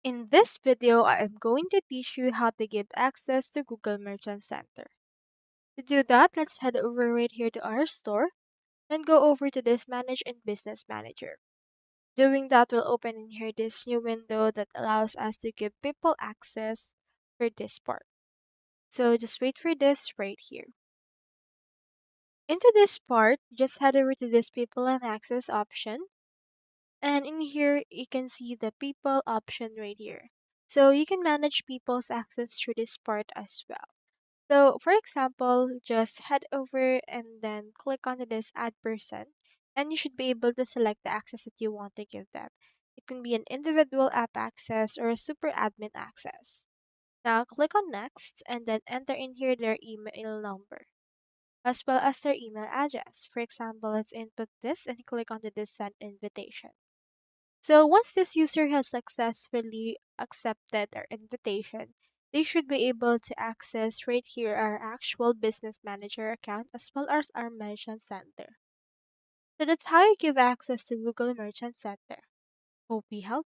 In this video, I am going to teach you how to give access to Google Merchant Center. To do that, let's head over right here to our store and go over to this Manage in Business Manager. Doing that will open in here this new window that allows us to give people access for this part. So just wait for this right here. Into this part, just head over to this People and Access option. And in here, you can see the people option right here. So you can manage people's access through this part as well. So for example, just head over and then click on this add person and you should be able to select the access that you want to give them. It can be an individual app access or a super admin access. Now click on next and then enter in here their email number as well as their email address. For example, let's input this and click on the send invitation. So once this user has successfully accepted our invitation, they should be able to access right here our actual business manager account as well as our merchant center. So that's how you give access to Google Merchant Center. Hope we helped.